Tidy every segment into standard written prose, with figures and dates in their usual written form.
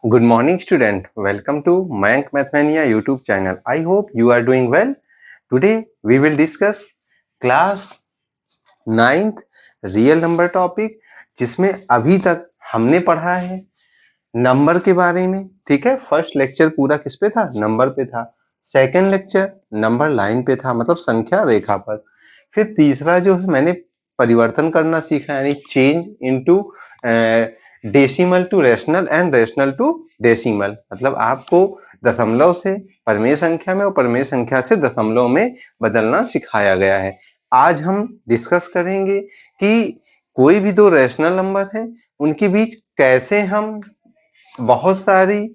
Good morning, student. Welcome to Mayank Mathmania YouTube channel. I hope you are doing well. Today we will discuss class 9th real number topic, जिसमें अभी तक हमने पढ़ा है number के बारे में. ठीक है, फर्स्ट लेक्चर पूरा किस पे था? नंबर पे था. सेकेंड लेक्चर नंबर लाइन पे था, मतलब संख्या रेखा पर. फिर तीसरा जो है मैंने परिवर्तन करना सीखा, यानी change into decimal to rational and rational to decimal. मतलब आपको दशमलव से परमेय संख्या में और परमेय संख्या से दशमलव में बदलना सिखाया गया है. आज हम डिस्कस करेंगे कि कोई भी दो रेशनल नंबर है, उनके बीच कैसे हम बहुत सारी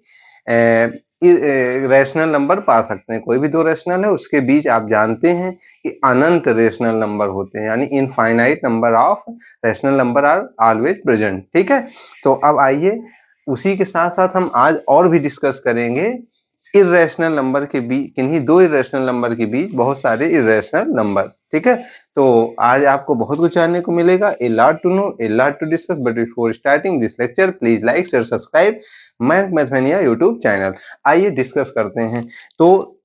रेशनल नंबर पा सकते हैं. कोई भी दो रेशनल है, उसके बीच आप जानते हैं कि अनंत रेशनल नंबर होते हैं, यानी infinite number of rational number are always present. ठीक है, तो अब आइए उसी के साथ साथ हम आज और भी डिस्कस करेंगे इर्रेशनल नंबर के बीच, किन्हीं दो इर्रेशनल नंबर के बीच बहुत सारे इर्रेशनल नंबर. ठीक है, तो आज आपको बहुत कुछ जानने को मिलेगा. A lot to know, a lot to discuss, but before starting this lecture, please like, share, subscribe Mayank Mathmania YouTube channel. आइए डिस्कस करते हैं. तो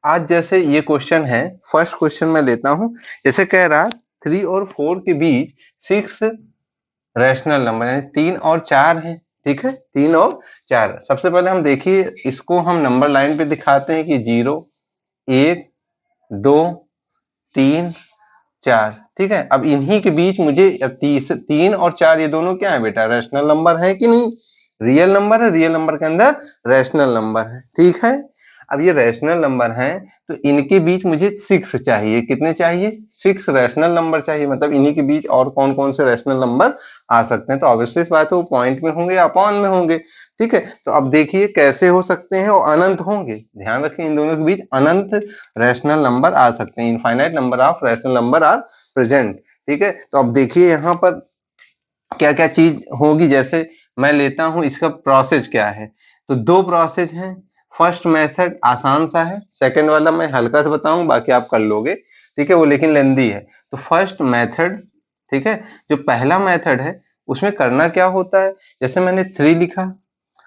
आज जैसे ये क्वेश्चन है, फर्स्ट क्वेश्चन मैं लेता हूं. जैसे कह रहा 3 और 4 के बीच 6 रेशनल नंबर, यानी 3 और 4 हैं. ठीक है, 3 और 4. सबसे पहले हम देखिए, इसको हम नंबर लाइन पे दिखाते हैं कि 0, 1, 2, 3, 4. ठीक है, अब इन्हीं के बीच मुझे 3 और 4 ये दोनों क्या है बेटा? रेशनल नंबर है कि नहीं? रियल नंबर है. रियल नंबर के अंदर रेशनल नंबर है. ठीक है, अब ये रेशनल नंबर हैं, तो इनके बीच मुझे 6 चाहिए. कितने चाहिए? 6 रेशनल नंबर चाहिए. मतलब इन्हीं के बीच और कौन कौन से रेशनल नंबर आ सकते हैं? तो ऑब्वियसली इस बात है, वो पॉइंट में होंगे या अपॉन में होंगे. ठीक है, तो अब देखिए कैसे हो सकते हैं, और अनंत होंगे. ध्यान रखिए, इन दोनों के बीच अनंत रेशनल नंबर आ सकते हैं. Infinite number of rational number are present. ठीक है, तो अब देखिए यहाँ पर क्या क्या चीज होगी. जैसे मैं लेता हूं, इसका प्रोसेस क्या है. तो दो प्रोसेस हैं. फर्स्ट मेथड आसान सा है, सेकंड वाला मैं हल्का सा बताऊं, बाकी आप कर लोगे. ठीक है, वो लेकिन लेंदी है. तो फर्स्ट मेथड, ठीक है, जो पहला मेथड है, उसमें करना क्या होता है. जैसे मैंने 3 लिखा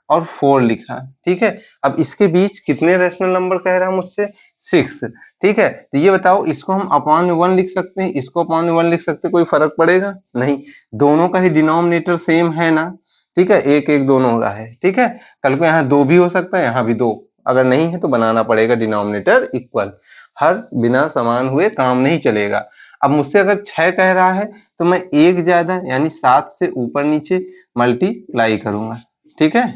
और 4 लिखा. ठीक है, अब इसके बीच कितने रेशनल नंबर कह रहा है मुझसे? 6. ठीक है, तो ये बताओ, इसको हम अपॉन में 1 लिख सकते हैं, इसको अपॉन में 1 लिख सकते हैं, कोई फर्क पड़ेगा नहीं. दोनों का ही डिनोमिनेटर सेम है ना. ठीक है, एक एक दोनों का है. ठीक है, कल को यहाँ 2 भी हो सकता है, यहाँ भी 2. अगर नहीं है तो बनाना पड़ेगा डिनोमिनेटर इक्वल. हर बिना समान हुए काम नहीं चलेगा. अब मुझसे अगर 6 कह रहा है, तो मैं एक ज्यादा यानी 7 से ऊपर नीचे मल्टीप्लाई करूंगा. ठीक है,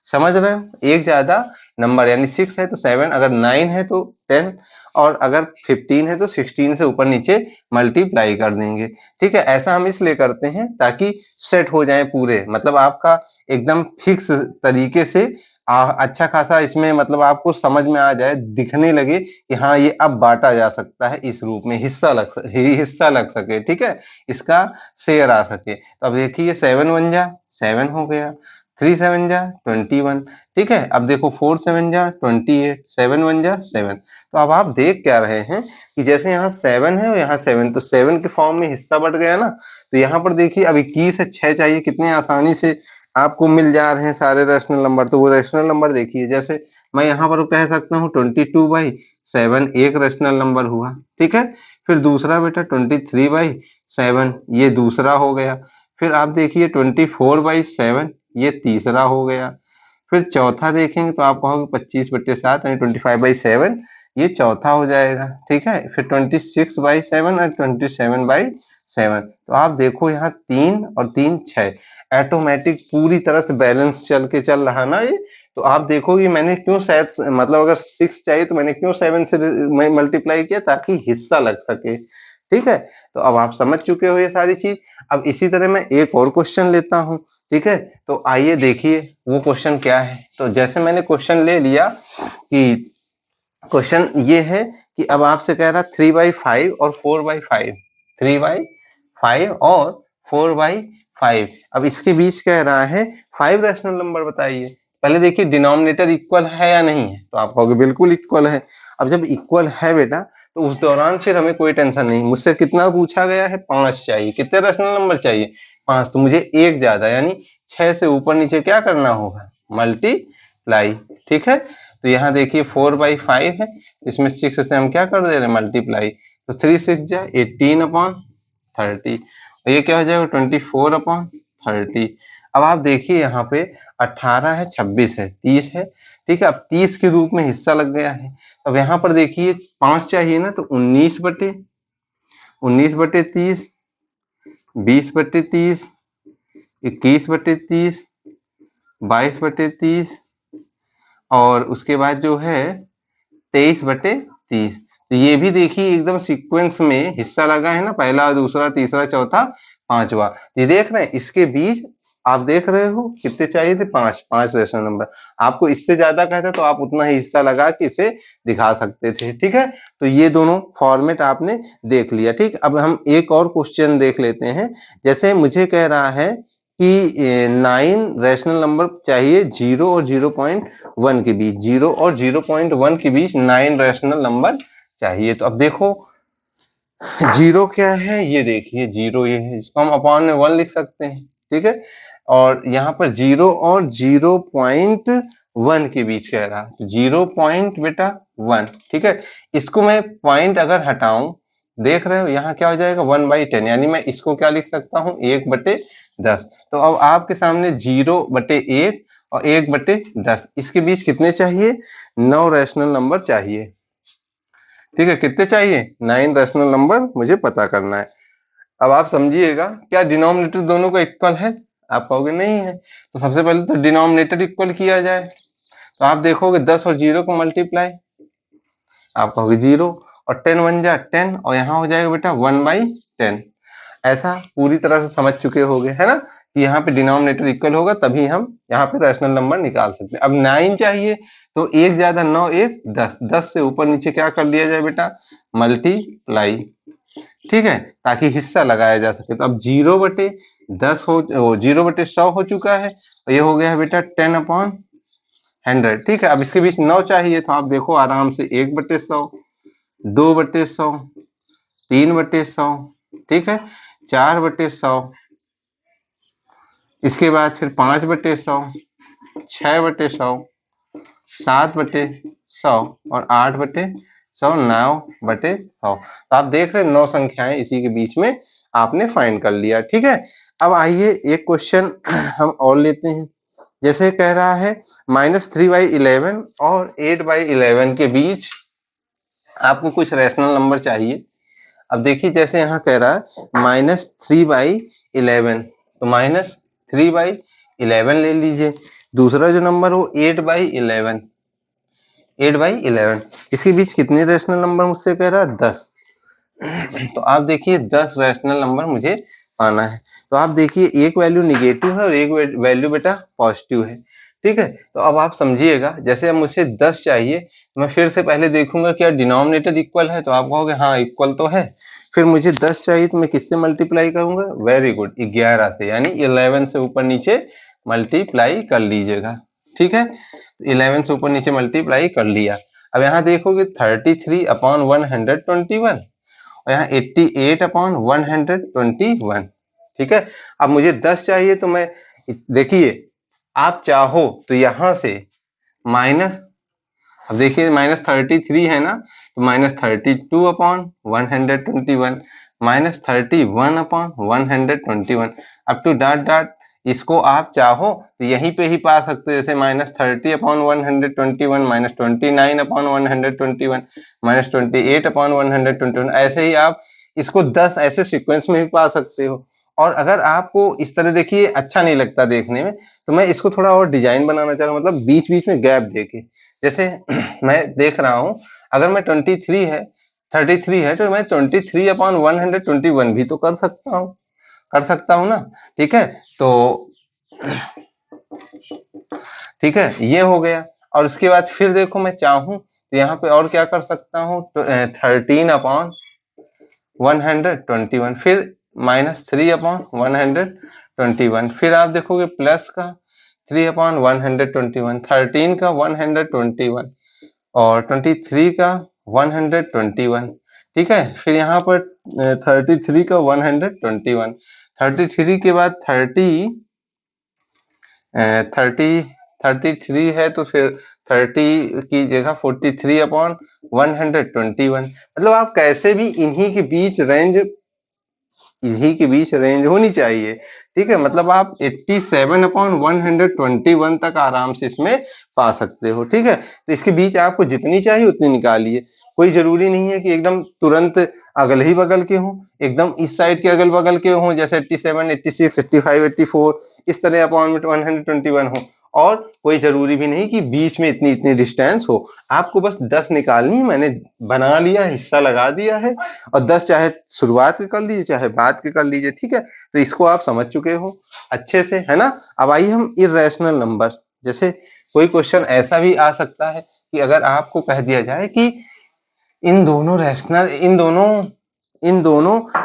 समझ रहे हो? एक ज्यादा नंबर, यानी 6 है तो 7, अगर 9 है तो 10, और अगर 15 है तो 16 से ऊपर नीचे मल्टीप्लाई कर देंगे. ठीक है, ऐसा हम इसलिए करते हैं ताकि सेट हो जाए पूरे, मतलब आपका एकदम फिक्स तरीके से अच्छा खासा इसमें, मतलब आपको समझ में आ जाए, दिखने लगे कि हाँ ये अब बांटा जा सकता है इस रूप में, हिस्सा लग सके. ठीक है, इसका शेयर आ सके. तो अब देखिए 7 1 जा 7 हो गया, 3 7 जा 21. ठीक है, अब देखो 4 7 जा 28, 7 1 जा 7. तो अब आप देख क्या रहे हैं कि जैसे यहाँ 7 है और यहाँ 7, तो 7 के फॉर्म में हिस्सा बढ़ गया ना. तो यहाँ पर देखिए, अब 21 है, 6 चाहिए, कितने आसानी से आपको मिल जा रहे हैं सारे रेशनल नंबर. तो वो रेशनल नंबर देखिए, जैसे मैं यहाँ पर कह सकता हूँ 22/7 एक रेशनल नंबर हुआ. ठीक है, फिर दूसरा बेटा 23/7, ये दूसरा हो गया. फिर आप देखिए 24/7, ये तीसरा हो गया. फिर चौथा देखेंगे तो आप कहोगे 25/7 यानी 25/7, ये चौथा हो जाएगा. ठीक है, फिर 26/7 और 27/7. तो आप देखो यहाँ 3 और 3 6, ऑटोमेटिक पूरी तरह से बैलेंस चल रहा ना ये. तो आप देखोगे मैंने क्यों शायद, मतलब अगर 6 चाहिए तो मैंने क्यों 7 से मल्टीप्लाई किया, ताकि हिस्सा लग सके. ठीक है, तो अब आप समझ चुके हो ये सारी चीज. अब इसी तरह मैं एक और क्वेश्चन लेता हूं. ठीक है, तो आइए देखिए वो क्वेश्चन क्या है. तो जैसे मैंने क्वेश्चन ले लिया कि क्वेश्चन ये है कि अब आपसे कह रहा 3/5 और 4/5, 3/5 और 4/5. अब इसके बीच कह रहा है 5 रेशनल नंबर बताइए. पहले देखिए डिनोमिनेटर इक्वल है या नहीं है, तो आप कहोगे बिल्कुल इक्वल है. अब जब इक्वल है बेटा, तो उस दौरान फिर हमें कोई टेंशन नहीं. मुझसे कितना पूछा गया है? 5 चाहिए. कितने रेशनल नंबर चाहिए? 5. तो मुझे एक ज्यादा यानी 6 से ऊपर नीचे क्या करना होगा? मल्टीप्लाई, ठीक है। तो यहाँ देखिए 4/5 है, इसमें 6 से हम क्या कर दे रहे हैं मल्टीप्लाई, तो 3 6 जा 18/30, ये क्या हो जाएगा 24/30। अब आप देखिए यहाँ पे 18 है, 26 है, 30 है, ठीक है। अब 30 के रूप में हिस्सा लग गया है। अब यहाँ पर देखिए 5 चाहिए ना, तो 19/30, 20/30, 21/30, 22/30 और उसके बाद जो है 23/30। तो ये भी देखिए एकदम सीक्वेंस में हिस्सा लगा है ना, पहला, दूसरा, तीसरा, चौथा, पांचवा। ये देख रहे हैं, इसके बीच आप देख रहे हो कितने चाहिए थे, 5 रेशनल नंबर। आपको इससे ज्यादा कहता तो आप उतना ही हिस्सा लगा के इसे दिखा सकते थे, ठीक है। तो ये दोनों फॉर्मेट आपने देख लिया, ठीक। अब हम एक और क्वेश्चन देख लेते हैं। जैसे मुझे कह रहा है कि 9 रेशनल नंबर चाहिए 0 और 0.1 के बीच, 0 और 0.1 के बीच 9 रेशनल नंबर चाहिए। तो अब देखो 0 क्या है, ये देखिए 0 ये है, इसको हम अपॉन में 1 लिख सकते हैं, ठीक है। और यहाँ पर 0 और 0.1 के बीच कह रहा है, 0.1, ठीक है। इसको मैं पॉइंट अगर हटाऊं, देख रहे हो यहाँ क्या हो जाएगा 1/10, यानी मैं इसको क्या लिख सकता हूँ 1/10। तो अब आपके सामने 0/1 और 1/10, इसके बीच कितने चाहिए, 9 रेशनल नंबर चाहिए, ठीक है। कितने चाहिए, 9 रेशनल नंबर मुझे पता करना है। अब आप समझिएगा, क्या डिनोमिनेटर दोनों का इक्वल है, आप कहोगे नहीं है, तो सबसे पहले तो डिनोमिनेटर इक्वल किया जाए। तो आप देखोगे 10 और 0 को मल्टीप्लाई, आप कहोगे 0 और 10 1 जा 10 और यहाँ हो जाएगा बेटा 1/10। ऐसा पूरी तरह से समझ चुके होगे, है ना, कि यहाँ पे डिनोमिनेटर इक्वल होगा तभी हम यहाँ पे रैशनल नंबर निकाल सकते हैं। अब 9 चाहिए, तो 1 ज्यादा 9 1 10, 10 से ऊपर नीचे क्या कर लिया जाए बेटा, मल्टीप्लाई, ठीक है, ताकि हिस्सा लगाया जा सके। तो अब 0/10 हो, 0/100 हो चुका है, तो ये हो गया है बेटा 10/100, ठीक है। अब इसके बीच 9 चाहिए, तो आप देखो आराम से 1/100, 2/100, 3/100, ठीक है, 4/100, इसके बाद फिर 5/100, 6/100, 7/100 और 8/100, 9/100। तो आप देख रहे हैं 9 संख्याएं इसी के बीच में आपने फाइंड कर लिया, ठीक है। अब आइए एक क्वेश्चन हम और लेते हैं। जैसे कह रहा है -3/11 और 8/11 के बीच आपको कुछ रैशनल नंबर चाहिए। अब देखिए जैसे यहाँ कह रहा है -3/11, तो -3/11 ले लीजिए। दूसरा जो नंबर हो 8/11, 8/11, इसके बीच कितने रैशनल नंबर मुझसे कह रहा है, 10। तो आप देखिए 10 रैशनल नंबर मुझे पाना है। तो आप देखिए एक वैल्यू निगेटिव है और एक वैल्यू बेटा पॉजिटिव है, ठीक है। तो अब आप समझिएगा, जैसे अब मुझे 10 चाहिए, तो मैं फिर से पहले देखूंगा क्या डिनोमिनेटर इक्वल है, तो आप कहोगे हाँ इक्वल तो है। फिर मुझे 10 चाहिए, तो मैं किससे मल्टीप्लाई करूंगा, वेरी गुड, 11 से, यानी 11 से ऊपर नीचे मल्टीप्लाई कर लीजिएगा, ठीक है। 11 से ऊपर नीचे मल्टीप्लाई कर लिया। अब यहाँ देखोगे 33/121 और यहाँ 88/121, ठीक है। अब मुझे 10 चाहिए, तो मैं देखिए आप चाहो तो यहां से माइनस, अब देखिए -33 है ना, तो -32/121, -31/121, अप टू डॉट डॉट। इसको आप चाहो तो यहीं पे ही पा सकते हो, जैसे -30/121, -29/121, -28/121, ऐसे ही आप इसको 10 ऐसे सीक्वेंस में भी पा सकते हो। और अगर आपको इस तरह देखिए अच्छा नहीं लगता देखने में, तो मैं इसको थोड़ा और डिजाइन बनाना चाह रहा हूँ, मतलब बीच बीच में गैप देके। जैसे मैं देख रहा हूँ, अगर मैं 33 है तो मैं 23/121 भी तो कर सकता हूँ ना, ठीक है। तो ठीक है, ये हो गया। और उसके बाद फिर देखो मैं चाहूं तो यहाँ पे और क्या कर सकता हूँ, 13/121, फिर -3/121, फिर आप देखोगे प्लस का 3/121, 13 का 121 और 23 का 121, ठीक है। फिर यहाँ पर 33 का 121, 33 के बाद 33 33 है तो फिर 30 की जगह 43/121, मतलब आप कैसे भी इन्हीं के बीच रेंज होनी चाहिए। ठीक है, मतलब आप 87/121 तक आराम से इसमें पा सकते हो। ठीक है, तो इसके बीच आपको जितनी चाहिए उतनी निकालिए। कोई जरूरी नहीं है कि एकदम तुरंत अगल ही बगल के हों, एकदम इस साइड के अगल बगल के हों, जैसे 87, 86, 85, 84 इस तरह अपॉन 121 हो। और कोई जरूरी भी नहीं कि बीच में इतनी इतनी डिस्टेंस हो। आपको बस 10 निकालनी है, मैंने बना लिया, हिस्सा लगा दिया है, और 10 चाहे शुरुआत के कर लीजिए चाहे बाद के कर लीजिए। ठीक है, तो इसको आप समझ चुके हो अच्छे से, है ना। अब आइए हम इर्रेशनल नंबर, जैसे कोई क्वेश्चन ऐसा भी आ सकता है कि अगर आपको कह दिया जाए कि इन दोनों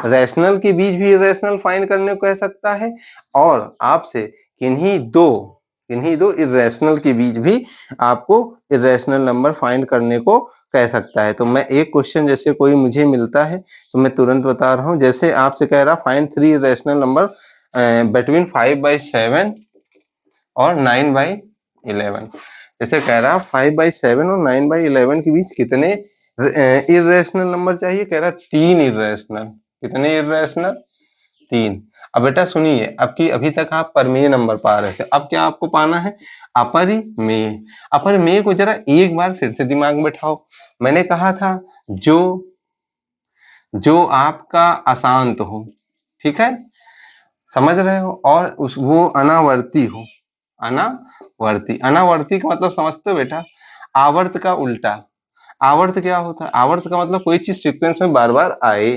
रैशनल के बीच भी इर्रेशनल फाइंड करने को कह सकता है, और आपसे किन्हीं दो इर्रेशनल के बीच भी आपको इर्रेशनल नंबर फाइंड करने को कह सकता है। तो मैं एक क्वेश्चन जैसे कोई मुझे मिलता है तो मैं तुरंत बता रहा हूं, जैसे आपसे कह रहा फाइंड 3 इर्रेशनल नंबर बिटवीन 5/7 और 9/11। जैसे कह रहा 5/7 और 9/11 के बीच कितने इर्रेशनल नंबर चाहिए, कह रहा 3 इर्रेशनल। कितने इर्रेशनल? 3। अब बेटा सुनिए, अब की अभी तक आप परमेय नंबर पा रहे थे, अब क्या आपको पाना है? अपरिमेय। अपरिमेय को जरा एक बार फिर से दिमाग में बैठाओ। मैंने कहा था जो आपका अशांत हो, ठीक है, समझ रहे हो, और वो अनावर्ती हो। अनावर्ती का मतलब समझते हो बेटा? आवर्त का उल्टा। आवर्त क्या होता है? आवर्त का मतलब कोई चीज सीक्वेंस में बार बार आए,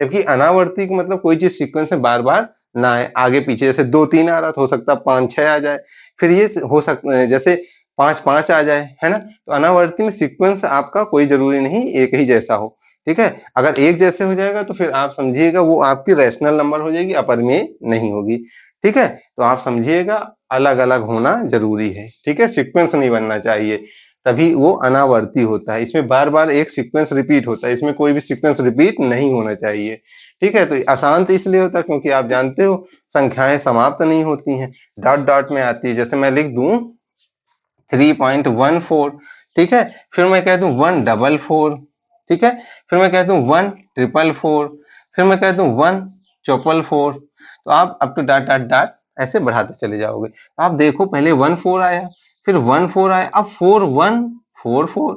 जबकि अनावर्ती का मतलब कोई चीज सीक्वेंस में बार बार ना आए, आगे पीछे। जैसे 2-3 आ रहा तो हो सकता है 5-6 आ जाए, फिर ये हो सकता है जैसे 5-5 आ जाए, है ना। तो अनावर्ती में सीक्वेंस आपका कोई जरूरी नहीं एक ही जैसा हो। ठीक है, अगर एक जैसे हो जाएगा तो फिर आप समझिएगा वो आपकी रैशनल नंबर हो जाएगी, अपरिमेय नहीं होगी। ठीक है, तो आप समझिएगा अलग अलग होना जरूरी है। ठीक है, सीक्वेंस नहीं बनना चाहिए, तभी वो अनावर्ती होता है। इसमें बार बार एक सीक्वेंस रिपीट होता है, इसमें कोई भी सीक्वेंस रिपीट नहीं होना चाहिए। ठीक है, तो अशांत इसलिए होता है क्योंकि आप जानते हो संख्याएं समाप्त नहीं होती हैं, डॉट डॉट में आती है। जैसे मैं लिख दूं 3.14, ठीक है, फिर मैं कह दूं 144, ठीक है, फिर मैं कह दूं 1,444, फिर मैं कह दूं 1,444, तो आप up to dot dot dot ऐसे बढ़ाते चले जाओगे। आप देखो पहले 1,4 आया, फिर 1,4 आया, अब 4,1,4,4,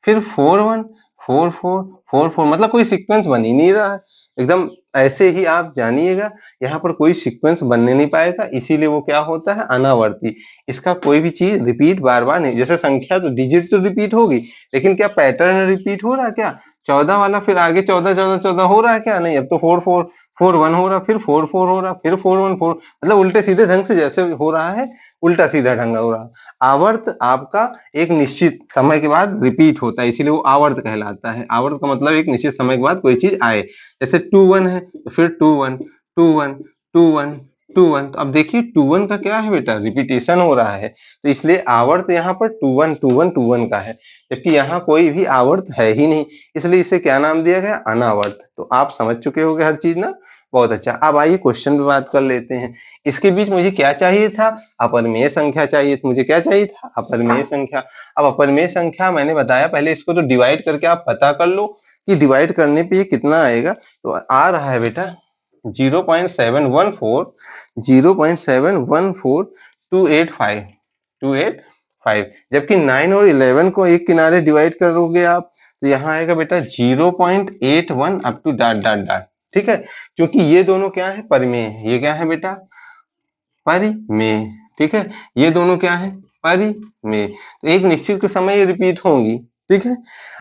फिर 4,1,4,4,4,4, मतलब कोई सीक्वेंस बन ही नहीं रहा है। एकदम ऐसे ही आप जानिएगा, यहाँ पर कोई सीक्वेंस बनने नहीं पाएगा, इसीलिए वो क्या होता है? अनावर्ती। इसका कोई भी चीज रिपीट बार बार नहीं। जैसे संख्या तो डिजिट तो रिपीट होगी, लेकिन क्या पैटर्न रिपीट हो रहा है क्या? 14 वाला फिर आगे 14 14 14 हो रहा है क्या? नहीं, अब तो 4,4,4,1 हो रहा, फिर 4,4 हो रहा, फिर 4,1,4, मतलब उल्टे सीधे ढंग से जैसे हो रहा है, उल्टा सीधा ढंग हो रहा। आवर्त आपका एक निश्चित समय के बाद रिपीट होता है, इसीलिए वो आवर्त कहलाता है। आवर्त का मतलब एक निश्चित समय के बाद कोई चीज आए। जैसे 2-1 है तो फिर 2-1 2-1 2-1 2-1, तो अब देखिए 2-1 का क्या है बेटा? रिपीटेशन हो रहा है, तो इसलिए आवर्त यहाँ पर 2-1 2-1 2-1 का है, जबकि यहाँ कोई भी आवर्त है ही नहीं, इसलिए इसे क्या नाम दिया गया? अनावर्त। तो आप समझ चुके होंगे हर चीज ना, बहुत अच्छा। अब आइए क्वेश्चन पे बात कर लेते हैं। इसके बीच मुझे क्या चाहिए था? अपरिमेय संख्या चाहिए थी। मुझे क्या चाहिए था? अपरिमेय संख्या। अब अपरिमेय संख्या मैंने बताया पहले, इसको तो डिवाइड करके आप पता कर लो कि डिवाइड करने पे ये कितना आएगा। तो आ रहा है बेटा 0.714 जबकि 9 और 11 को एक किनारे डिवाइड करोगे आप तो यहाँ आएगा बेटा 0.81 up to dot dot dot. ठीक है, क्योंकि ये दोनों क्या है? परिमेय है। ये क्या है बेटा? परिमेय। ठीक है, ये दोनों क्या है? परिमेय। तो एक निश्चित के समय ये रिपीट होंगी। ठीक है,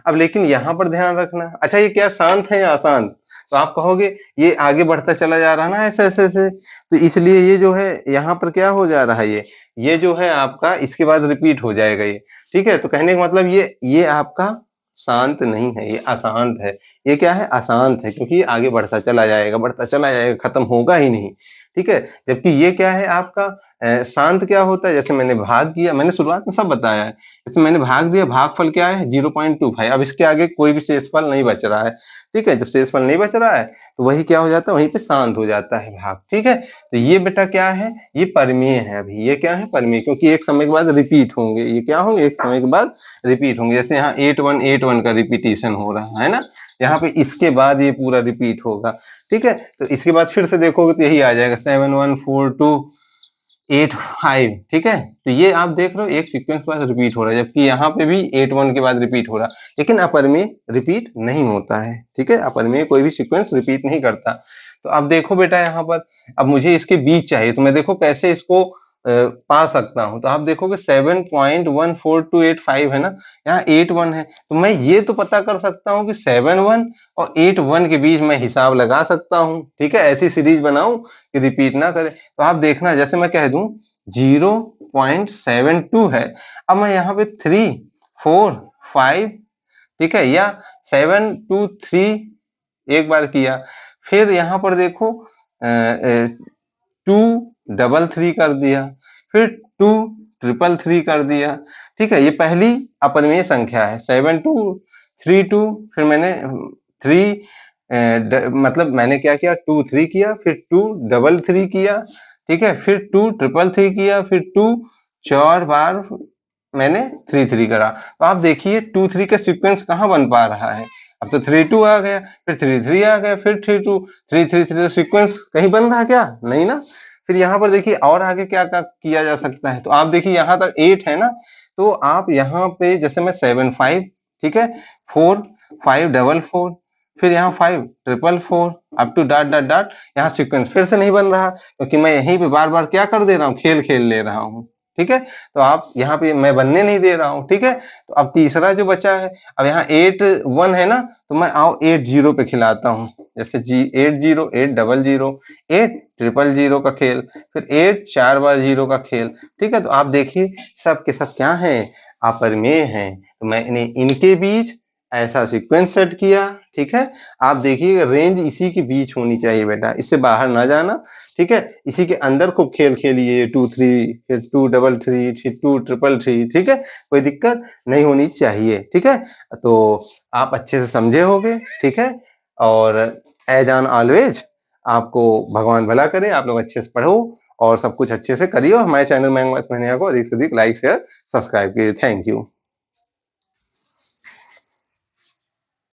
अब लेकिन यहाँ पर ध्यान रखना, अच्छा ये क्या शांत है या अशांत? तो आप कहोगे ये आगे बढ़ता चला जा रहा है ना ऐसे ऐसे ऐसे, तो इसलिए ये जो है यहाँ पर क्या हो जा रहा है? ये जो है आपका इसके बाद रिपीट हो जाएगा ये। ठीक है, तो कहने का मतलब ये आपका शांत नहीं है, ये अशांत है। ये क्या है? अशांत है, क्योंकि ये आगे बढ़ता चला जाएगा, खत्म होगा ही नहीं। ठीक है। जबकि ये क्या है आपका शांत क्या होता है, जैसे मैंने भाग किया, मैंने शुरुआत में सब बताया है, जैसे मैंने भाग दिया, भागफल क्या है 0.25, अब इसके आगे कोई भी शेषफल नहीं बच रहा है, ठीक है। जब शेषफल नहीं बच रहा है तो वही क्या हो जाता है, वहीं पे शांत हो जाता है भाग, ठीक है। तो ये बेटा क्या है, ये परिमेय है, अभी ये क्या है परिमेय, क्योंकि एक समय के बाद रिपीट होंगे, ये क्या होंगे एक समय के बाद रिपीट होंगे। जैसे यहाँ 8 1 8 1 का रिपीटेशन हो रहा है ना, यहाँ पे इसके बाद ये पूरा रिपीट होगा, ठीक है। तो इसके बाद फिर से देखोगे तो यही आ जाएगा 7 1 4 2 8 5, ठीक है। तो ये आप देख रहे हो एक सीक्वेंस के बाद रिपीट हो रहा है, जबकि यहाँ पे भी 8 1 के बाद रिपीट हो रहा है, लेकिन अपरिमेय रिपीट नहीं होता है, ठीक है। अपरिमेय कोई भी सीक्वेंस रिपीट नहीं करता। तो अब देखो बेटा यहाँ पर, अब मुझे इसके बीच चाहिए, तो मैं देखो कैसे इसको पा सकता हूं। तो आप देखोगे 7.14285 है ना, यहाँ 8 1 है, तो मैं ये तो पता कर सकता हूं कि 7 1 और 8 1 के बीच मैं हिसाब लगा सकता हूं, ठीक है। ऐसी सीरीज बनाऊं कि रिपीट ना करे। तो आप देखना, जैसे मैं कह दूं 0.72 है, अब मैं यहाँ पे 3 4 5, ठीक है, या 7 2 3 एक बार किया, फिर यहाँ पर देखो 2 3 3 कर दिया, फिर 2 3 3 कर दिया, ठीक है। ये पहली अपरिमेय संख्या है 7 2 3 2, फिर मैंने 3 मतलब मैंने क्या किया 2 3 किया, फिर 2 3 3 किया, ठीक है, फिर 2 3 3 किया, फिर 2 4 बार मैंने 3 3 करा। तो आप देखिए 2 3 का सीक्वेंस कहाँ बन पा रहा है, अब तो 3 2 आ गया, फिर 3 3 आ गया, फिर 3 2 3 3 3, तो सीक्वेंस कहीं बन रहा है क्या, नहीं ना। फिर यहाँ पर देखिए और आगे क्या क्या किया जा सकता है, तो आप देखिए यहाँ तक 8 है ना, तो आप यहाँ पे जैसे मैं 7 5, ठीक है, 4 5 4 4, फिर यहाँ 5 4 4 up to dot dot dot, यहाँ सीक्वेंस फिर से नहीं बन रहा, क्योंकि मैं यहीं पे बार बार क्या कर दे रहा हूँ, खेल खेल ले रहा हूँ, ठीक है। तो आप यहाँ पे मैं बनने नहीं दे रहा हूँ, ठीक है। तो अब तीसरा जो बचा है, अब यहाँ 8 1 है ना, तो मैं आओ 8 0 पे खिलाता हूँ, जैसे 8 0 8 0 0 8 0 0 का खेल, फिर 8 4 बार 0 का खेल, ठीक है। तो आप देखिए सब के सब क्या है, अपरिमेय हैं। तो मैंने इनके बीच ऐसा सीक्वेंस सेट किया, ठीक है। आप देखिए रेंज इसी के बीच होनी चाहिए बेटा, इससे बाहर ना जाना, ठीक है। इसी के अंदर खूब खेल खेलिए 2 3, फिर 2 3 3, फिर 2 3 3, ठीक है, कोई दिक्कत नहीं होनी चाहिए, ठीक है। तो आप अच्छे से समझे होंगे, ठीक है। और एज ऑन ऑलवेज आपको भगवान भला करे, आप लोग अच्छे से पढ़ो और सब कुछ अच्छे से करिए, और हमारे चैनल मैंगो मैथमेनिया को अधिक से अधिक लाइक शेयर सब्सक्राइब कीजिए। Thank you.